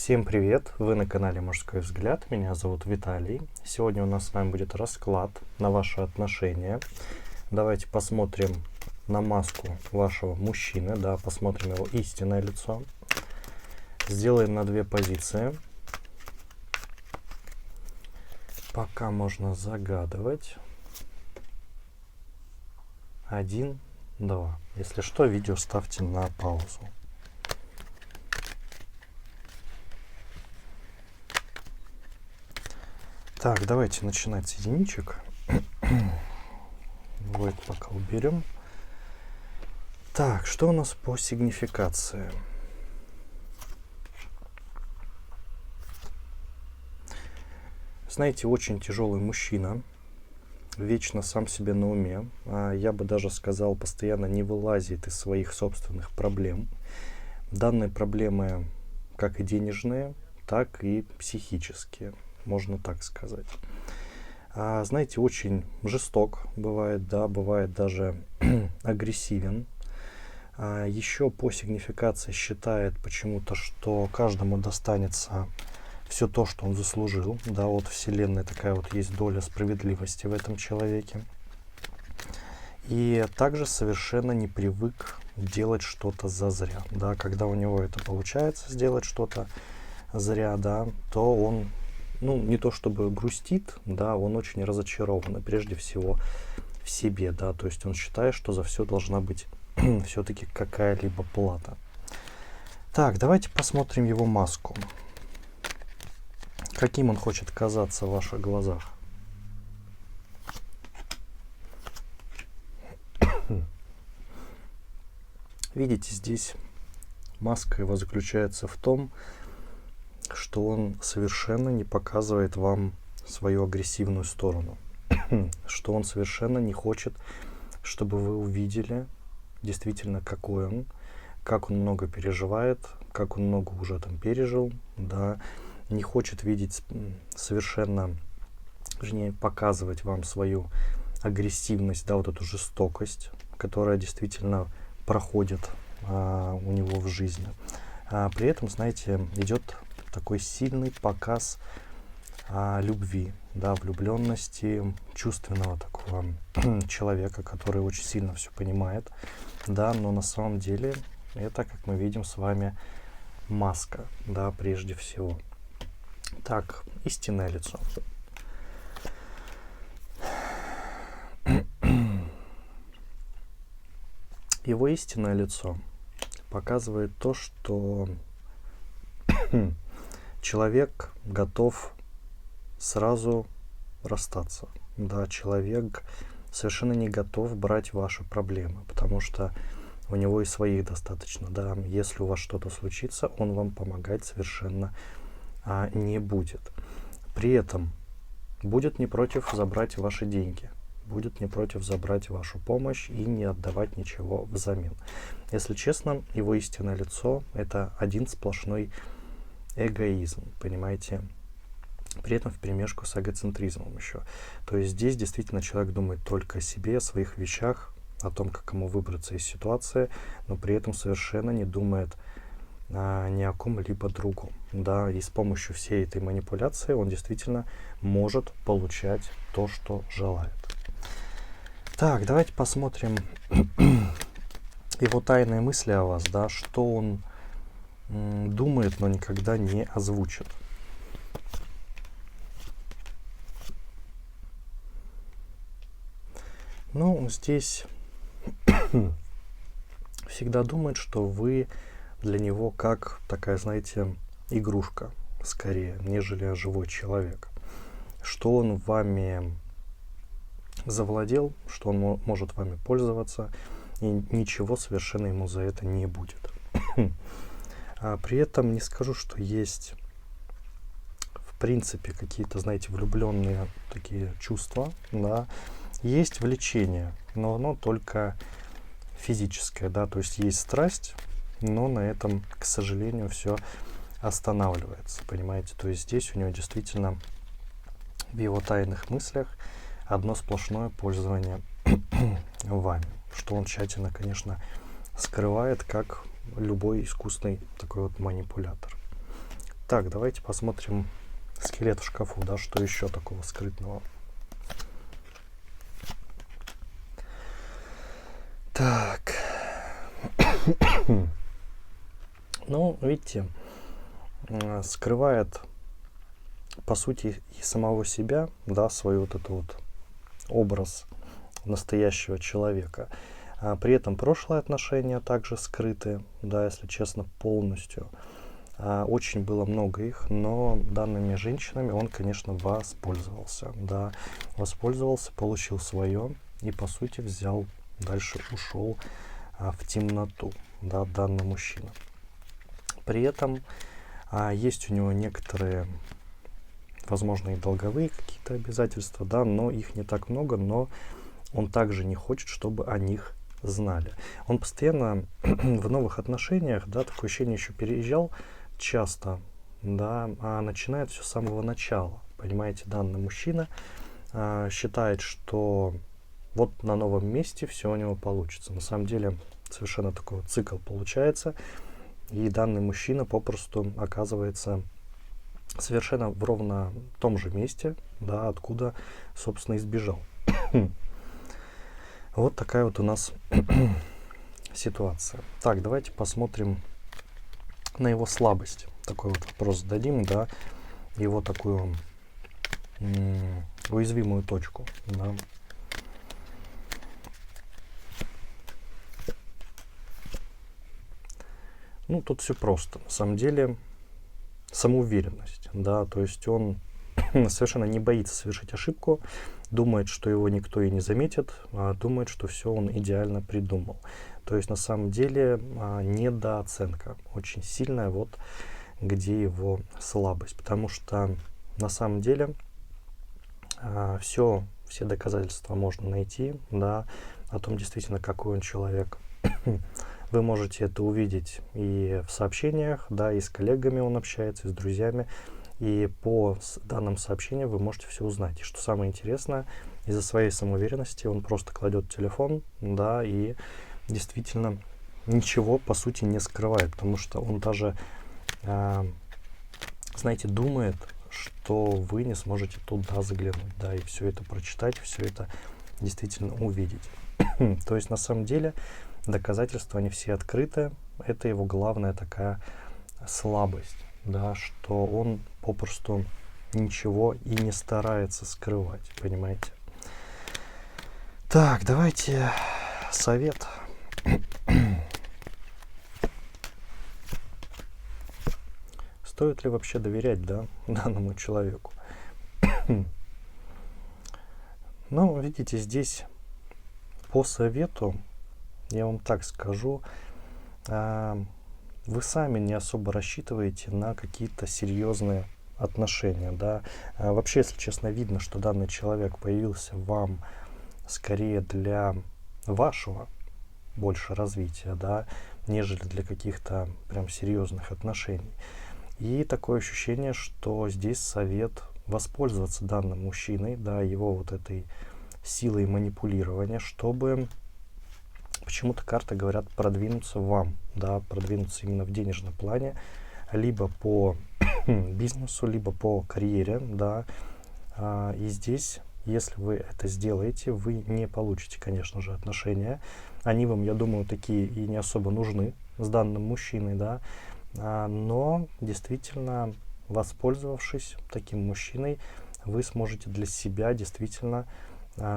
Всем привет! Вы на канале Мужской взгляд. Меня зовут Виталий. Сегодня у нас с вами будет расклад на ваши отношения. Давайте посмотрим на маску вашего мужчины, да, посмотрим его истинное лицо. Сделаем на две позиции. Пока можно загадывать. 1, 2. Если что, видео ставьте на паузу. Так, давайте начинать с единичек. Вот пока уберем. Так, что у нас по сигнификации? Знаете, очень тяжелый мужчина, вечно сам себе на уме. Я бы даже сказал, постоянно не вылазит из своих собственных проблем. Данные проблемы как и денежные, так и психические. Можно так сказать. Знаете, очень жесток бывает, да, бывает даже агрессивен. Еще по сигнификации считает почему-то, что каждому достанется все то, что он заслужил. Да, вот Вселенная такая вот есть доля справедливости в этом человеке. И также совершенно не привык делать что-то зазря. Да, когда у него это получается сделать что-то зря, да, то он не то чтобы грустит, да, он очень разочарован, и прежде всего в себе, да, то есть он считает, что за все должна быть все-таки какая-либо плата. Так, давайте посмотрим его маску. Каким он хочет казаться в ваших глазах? Видите, здесь маска его заключается в том, что он совершенно не показывает вам свою агрессивную сторону, что он совершенно не хочет, чтобы вы увидели действительно, какой он, как он много переживает, как он много уже там пережил, да, не хочет видеть совершенно, вернее, показывать вам свою агрессивность, да, вот эту жестокость, которая действительно проходит у него в жизни. При этом, знаете, идет такой сильный показ любви, да, влюбленности, чувственного такого человека, который очень сильно все понимает, да, но на самом деле это, как мы видим с вами, маска, да, прежде всего. Так, истинное лицо. Его истинное лицо показывает то, что человек готов сразу расстаться. Да, человек совершенно не готов брать ваши проблемы, потому что у него и своих достаточно. Да, если у вас что-то случится, он вам помогать совершенно не будет. При этом будет не против забрать ваши деньги, будет не против забрать вашу помощь и не отдавать ничего взамен. Если честно, его истинное лицо — это один сплошной эгоизм, понимаете? При этом вперемешку с эгоцентризмом еще. То есть здесь действительно человек думает только о себе, о своих вещах, о том, как ему выбраться из ситуации, но при этом совершенно не думает ни о ком-либо другом. Да? И с помощью всей этой манипуляции он действительно может получать то, что желает. Так, давайте посмотрим его тайные мысли о вас, да, что он думает, но никогда не озвучит. Ну, здесь всегда думает, что вы для него как такая, знаете, игрушка, скорее, нежели живой человек. Что он вами завладел, что он может вами пользоваться, и ничего совершенно ему за это не будет. При этом не скажу, что есть в принципе какие-то, знаете, влюбленные такие чувства, да. Есть влечение, но оно только физическое, да, то есть есть страсть, но на этом, к сожалению, все останавливается, понимаете. То есть здесь у него действительно в его тайных мыслях одно сплошное пользование вами, что он тщательно, конечно, скрывает, как любой искусный такой вот манипулятор. Так, давайте посмотрим скелет в шкафу, да, что еще такого скрытного. Так. Ну, видите, скрывает, по сути, и самого себя, да, свой вот этот вот образ настоящего человека. При этом прошлые отношения также скрыты, да, если честно, полностью. Очень было много их, но данными женщинами он, конечно, воспользовался, да, воспользовался, получил свое и, по сути, взял, дальше ушел в темноту, да, данный мужчина. При этом есть у него некоторые, возможно, и долговые какие-то обязательства, да, но их не так много, но он также не хочет, чтобы о них знали. Он постоянно в новых отношениях, да, такое ощущение, еще переезжал часто, да, а начинает все с самого начала. Понимаете, данный мужчина считает, что вот на новом месте все у него получится. На самом деле совершенно такой вот цикл получается, и данный мужчина попросту оказывается совершенно в ровно том же месте, да, откуда, собственно, избежал. Вот такая вот у нас ситуация. Так, давайте посмотрим на его слабость. Такой вот вопрос зададим, да, его такую уязвимую точку, да. Ну, тут все просто. На самом деле, самоуверенность, да, то есть он совершенно не боится совершить ошибку, думает, что его никто и не заметит, думает, что все он идеально придумал. То есть на самом деле недооценка очень сильная, вот где его слабость, потому что на самом деле все доказательства можно найти, да, о том действительно, какой он человек. Вы можете это увидеть и в сообщениях, да, и с коллегами он общается, и с друзьями. И по данным сообщениям вы можете все узнать. И что самое интересное, из-за своей самоуверенности он просто кладет телефон, да, и действительно ничего, по сути, не скрывает. Потому что он даже, знаете, думает, что вы не сможете туда заглянуть, да, и все это прочитать, все это действительно увидеть. То есть, на самом деле, доказательства, они все открыты. Это его главная такая слабость, да, что он попросту ничего и не старается скрывать, понимаете? Так, давайте совет. Стоит ли вообще доверять, да, данному человеку? Ну, видите, здесь по совету, я вам так скажу, вы сами не особо рассчитываете на какие-то серьезные отношения, да. Вообще, если честно, видно, что данный человек появился вам скорее для вашего больше развития, да, нежели для каких-то прям серьезных отношений. И такое ощущение, что здесь совет воспользоваться данным мужчиной, да, его вот этой силой манипулирования, чтобы почему-то карты говорят продвинуться вам, да, продвинуться именно в денежном плане, либо по бизнесу, либо по карьере, да. И здесь, если вы это сделаете, вы не получите, конечно же, отношения. Они вам, я думаю, такие и не особо нужны с данным мужчиной, да. Но действительно, воспользовавшись таким мужчиной, вы сможете для себя действительно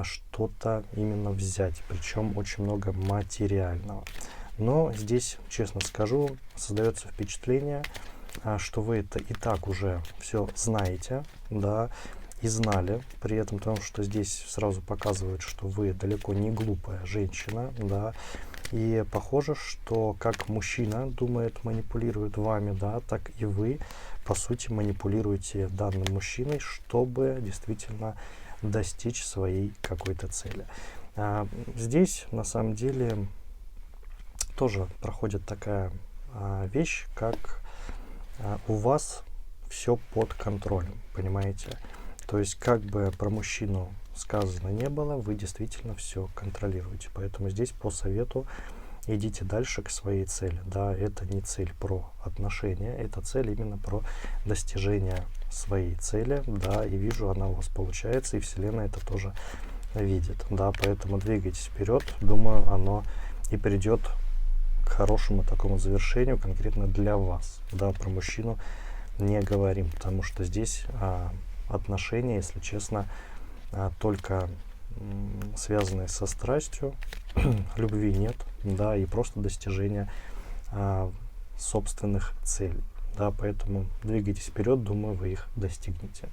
что-то именно взять, причем очень много материального. Но здесь, честно скажу, создается впечатление, что вы это и так уже все знаете, да, и знали, при этом потому что здесь сразу показывают, что вы далеко не глупая женщина, да, и похоже, что как мужчина думает, манипулирует вами, да, так и вы, по сути, манипулируете данным мужчиной, чтобы действительно достичь своей какой-то цели. Здесь, на самом деле, тоже проходит такая вещь, как у вас все под контролем, понимаете? То есть, как бы про мужчину сказано не было, вы действительно все контролируете. Поэтому здесь по совету идите дальше к своей цели. Да, это не цель про отношения, это цель именно про достижение своей цели. Да, и вижу, она у вас получается, и Вселенная это тоже видит. Да, поэтому двигайтесь вперед. Думаю, оно и придет к хорошему такому завершению конкретно для вас. Да, про мужчину не говорим, потому что здесь отношения, если честно, только связанные со страстью, любви нет, да, и просто достижение собственных целей. Да, поэтому двигайтесь вперед, думаю, вы их достигнете.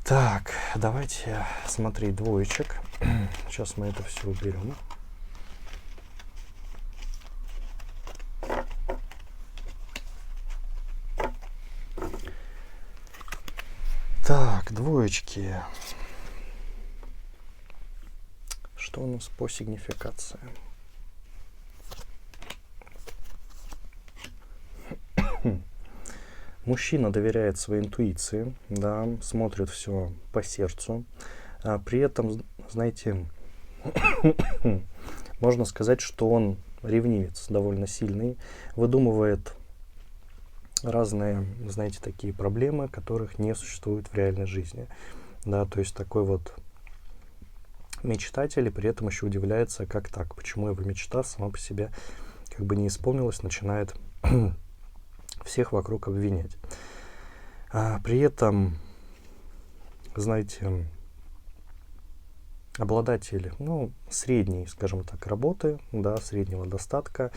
Так, давайте смотреть двоечек. Сейчас мы это все уберем. Так, двоечки. Что у нас по сигнификации? Мужчина доверяет своей интуиции, да, смотрит все по сердцу. При этом, знаете, можно сказать, что он ревнивец довольно сильный, выдумывает разные, знаете, такие проблемы, которых не существует в реальной жизни. Да, то есть такой вот мечтатель, и при этом еще удивляется, как так, почему его мечта сама по себе как бы не исполнилась, начинает всех вокруг обвинять. При этом, знаете, обладатель, средней, скажем так, работы, да, среднего достатка,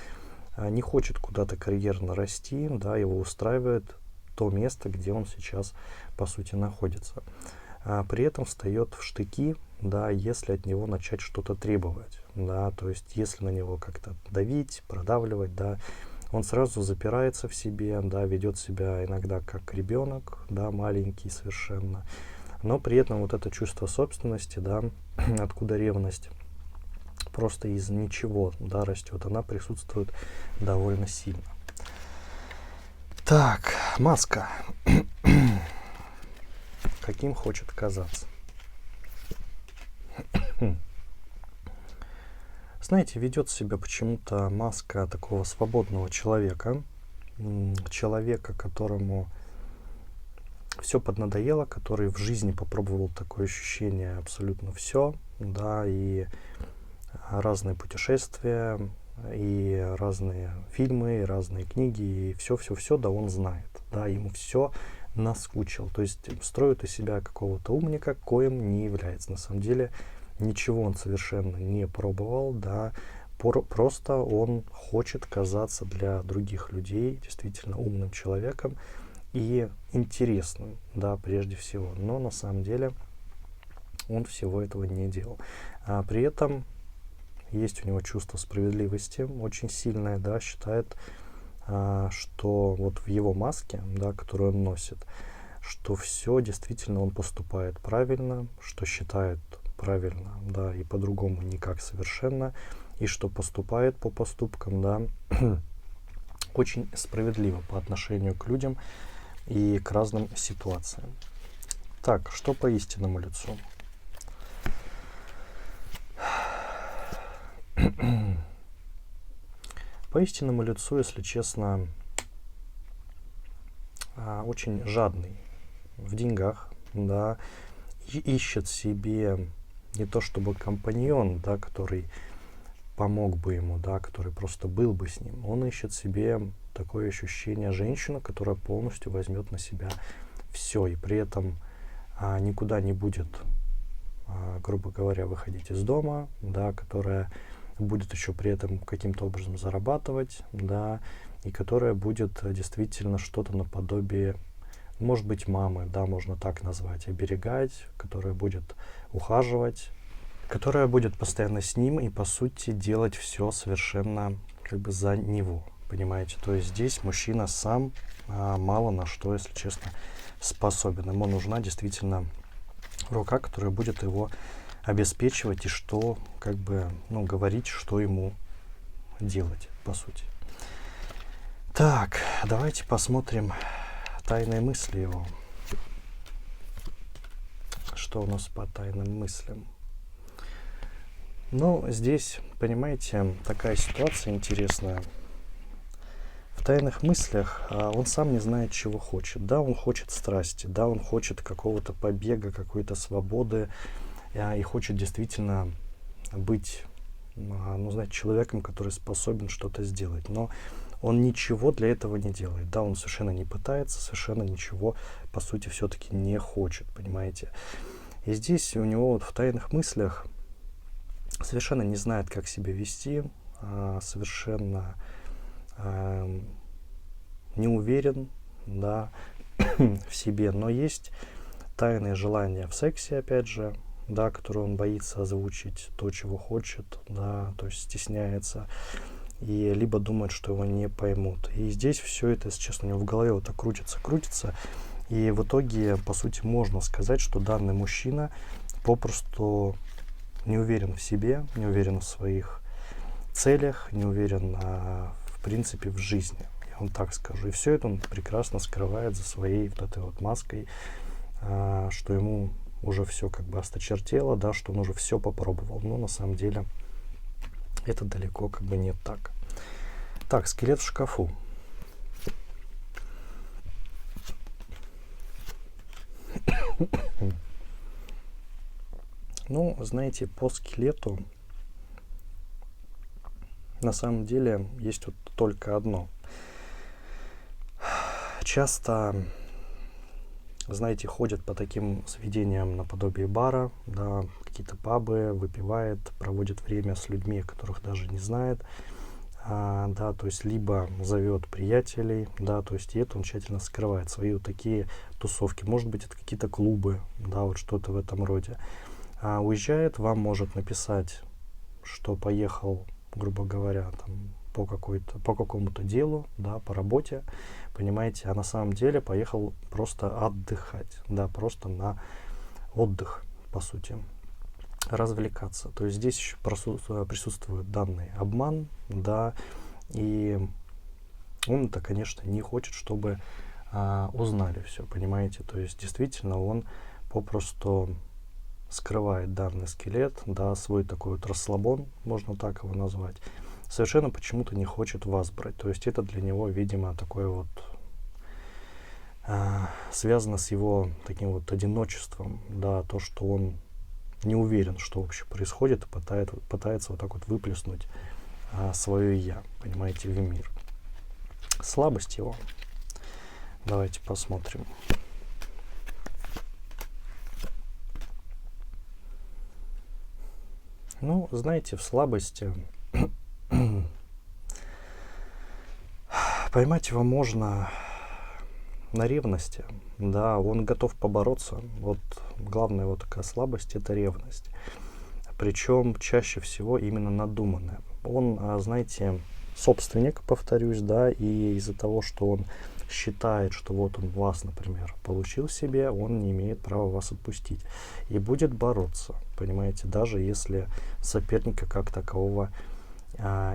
не хочет куда-то карьерно расти, да, его устраивает то место, где он сейчас, по сути, находится. При этом встает в штыки, да, если от него начать что-то требовать, да, то есть если на него как-то давить, продавливать, да, он сразу запирается в себе, да, ведет себя иногда как ребенок, да, маленький совершенно, но при этом вот это чувство собственности, да, откуда ревность просто из ничего, да, растет, она присутствует довольно сильно. Так, маска. Каким хочет казаться? Знаете, ведет себя почему-то маска такого свободного человека, человека, которому все поднадоело, который в жизни попробовал такое ощущение абсолютно все, да, и разные путешествия, и разные фильмы, и разные книги, и все, да, он знает, да, ему все наскучил, то есть строит из себя какого-то умника, коим не является. На самом деле ничего он совершенно не пробовал, да, просто он хочет казаться для других людей действительно умным человеком и интересным, да, прежде всего, но на самом деле он всего этого не делал. При этом есть у него чувство справедливости очень сильное, да, считает, что вот в его маске, да, которую он носит, что все действительно он поступает правильно, что считает правильно, да, и по-другому никак совершенно, и что поступает по поступкам, да, очень справедливо по отношению к людям и к разным ситуациям. Так, что по истинному лицу? По истинному лицу, если честно, очень жадный в деньгах, да, и ищет себе не то чтобы компаньон, да, который помог бы ему, да, который просто был бы с ним. Он ищет себе такое ощущение женщины, которая полностью возьмет на себя все, и при этом никуда не будет, грубо говоря, выходить из дома, да, которая будет еще при этом каким-то образом зарабатывать, да, и которая будет действительно что-то наподобие, может быть, мамы, да, можно так назвать, оберегать, которая будет ухаживать, которая будет постоянно с ним и, по сути, делать все совершенно как бы за него, понимаете? То есть здесь мужчина сам мало на что, если честно, способен. Ему нужна действительно рука, которая будет его обеспечивать и что, как бы, говорить, что ему делать, по сути. Так, давайте посмотрим тайные мысли его. Что у нас по тайным мыслям? Ну, здесь, понимаете, такая ситуация интересная. В тайных мыслях он сам не знает, чего хочет. Да, он хочет страсти, да, он хочет какого-то побега, какой-то свободы, и хочет действительно быть, ну, знаете, человеком, который способен что-то сделать. Но он ничего для этого не делает. Да, он совершенно не пытается, совершенно ничего, по сути, все-таки не хочет, понимаете. И здесь у него вот в тайных мыслях совершенно не знает, как себя вести, совершенно не уверен, да, в себе, но есть тайное желание в сексе, опять же, да, которое он боится озвучить, то, чего хочет, да, то есть стесняется, и либо думает, что его не поймут. И здесь все это, если честно, у него в голове вот так крутится, и в итоге, по сути, можно сказать, что данный мужчина попросту не уверен в себе, не уверен в своих целях, не уверен, в принципе, в жизни. Я вам так скажу. И все это он прекрасно скрывает за своей вот этой вот маской, что ему уже все как бы осточертело, да, что он уже все попробовал. Но на самом деле это далеко как бы не так. Так, скелет в шкафу. Ну, знаете, по скелету на самом деле есть вот только одно. Часто, знаете, ходят по таким заведениям наподобие бара, да, какие-то пабы, выпивает, проводит время с людьми, которых даже не знает, да, то есть либо зовет приятелей, да, то есть и это он тщательно скрывает, свои вот такие тусовки. Может быть, это какие-то клубы, да, вот что-то в этом роде. Уезжает, вам может написать, что поехал, грубо говоря, там, по какому-то делу, да, по работе, понимаете, а на самом деле поехал просто отдыхать, да, просто на отдых, по сути, развлекаться. То есть здесь еще присутствует данный обман, да, и он это, конечно, не хочет, чтобы узнали все, понимаете, то есть действительно он попросту скрывает данный скелет, да, свой такой вот расслабон, можно так его назвать, совершенно почему-то не хочет вас брать. То есть это для него, видимо, такое вот связано с его таким вот одиночеством, да, то, что он не уверен, что вообще происходит, и пытается вот так вот выплеснуть свое я, понимаете, в мир. Слабость его. Давайте посмотрим. Ну, знаете, в слабости поймать его можно на ревности, да, он готов побороться. Вот главная вот такая слабость — это ревность. Причем чаще всего именно надуманная. Он, знаете, собственник, повторюсь, да, и из-за того, что он считает, что вот он вас, например, получил себе, он не имеет права вас отпустить. И будет бороться, понимаете, даже если соперника как такового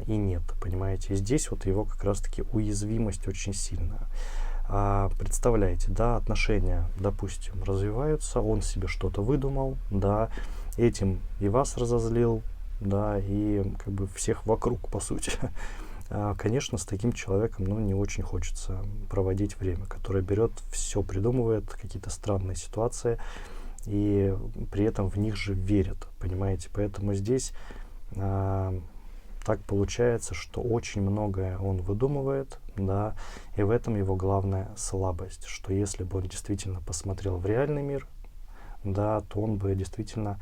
и нет, понимаете. И здесь вот его как раз-таки уязвимость очень сильная. Представляете, да, отношения, допустим, развиваются, он себе что-то выдумал, да, этим и вас разозлил, да, и как бы всех вокруг, по сути. Конечно, с таким человеком, ну, не очень хочется проводить время, который берет, все придумывает, какие-то странные ситуации, и при этом в них же верит, понимаете. Поэтому здесь так получается, что очень многое он выдумывает, да, и в этом его главная слабость, что если бы он действительно посмотрел в реальный мир, да, то он бы действительно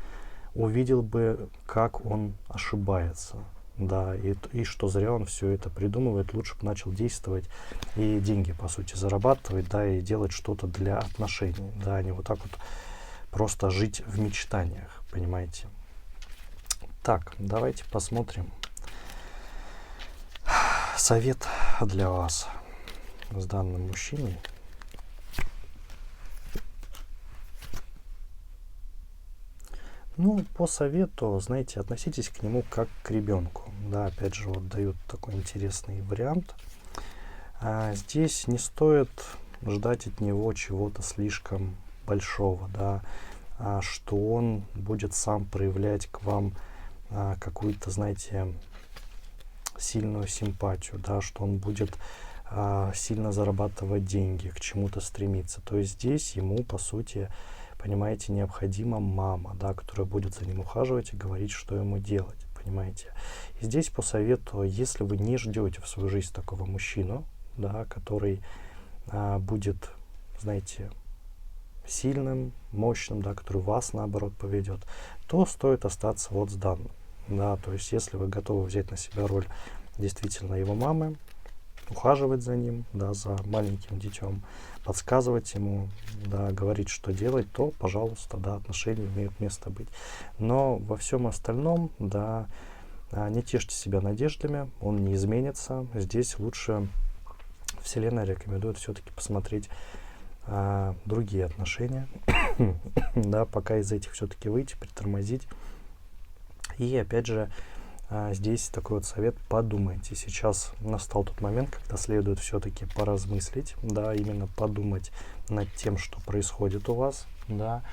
увидел бы, как он ошибается, да, и что зря он все это придумывает, лучше бы начал действовать и деньги, по сути, зарабатывать, да, и делать что-то для отношений, да, а не вот так вот просто жить в мечтаниях, понимаете. Так, давайте посмотрим. Совет для вас с данным мужчиной. Ну, по совету, знаете, относитесь к нему как к ребенку. Да, опять же, вот дают такой интересный вариант. Здесь не стоит ждать от него чего-то слишком большого, да, что он будет сам проявлять к вам какую-то, знаете, сильную симпатию, да, что он будет сильно зарабатывать деньги, к чему-то стремиться. То есть здесь ему, по сути, понимаете, необходима мама, да, которая будет за ним ухаживать и говорить, что ему делать, понимаете. И здесь по совету, если вы не ждете в свою жизнь такого мужчину, да, который будет, знаете, сильным, мощным, да, который вас, наоборот, поведет, то стоит остаться вот с данным. Да, то есть если вы готовы взять на себя роль действительно его мамы, ухаживать за ним, да, за маленьким детем, подсказывать ему, да, говорить, что делать, то, пожалуйста, да, отношения имеют место быть. Но во всем остальном, да, не тешьте себя надеждами, он не изменится. Здесь лучше Вселенная рекомендует все-таки посмотреть другие отношения, да, пока из этих все-таки выйти, притормозить. И опять же, здесь такой вот совет: подумайте. Сейчас настал тот момент, когда следует все-таки поразмыслить, да, именно подумать над тем, что происходит у вас, да,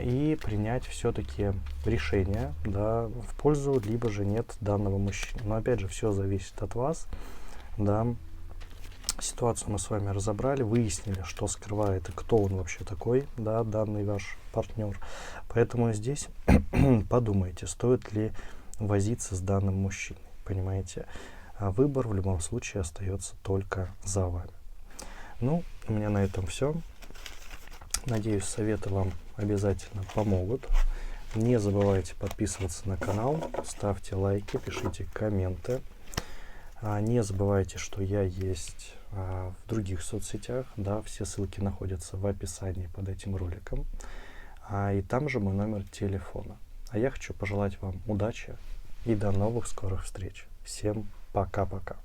и принять все-таки решение, да, в пользу либо же нет данного мужчины. Но опять же, все зависит от вас, да. Ситуацию мы с вами разобрали, выяснили, что скрывает и кто он вообще такой, да, данный ваш партнер. Поэтому здесь подумайте, стоит ли возиться с данным мужчиной, понимаете. А выбор в любом случае остается только за вами. Ну, у меня на этом все. Надеюсь, советы вам обязательно помогут. Не забывайте подписываться на канал, ставьте лайки, пишите комменты. Не забывайте, что я есть в других соцсетях, да, все ссылки находятся в описании под этим роликом, и там же мой номер телефона. А я хочу пожелать вам удачи и до новых скорых встреч. Всем пока-пока.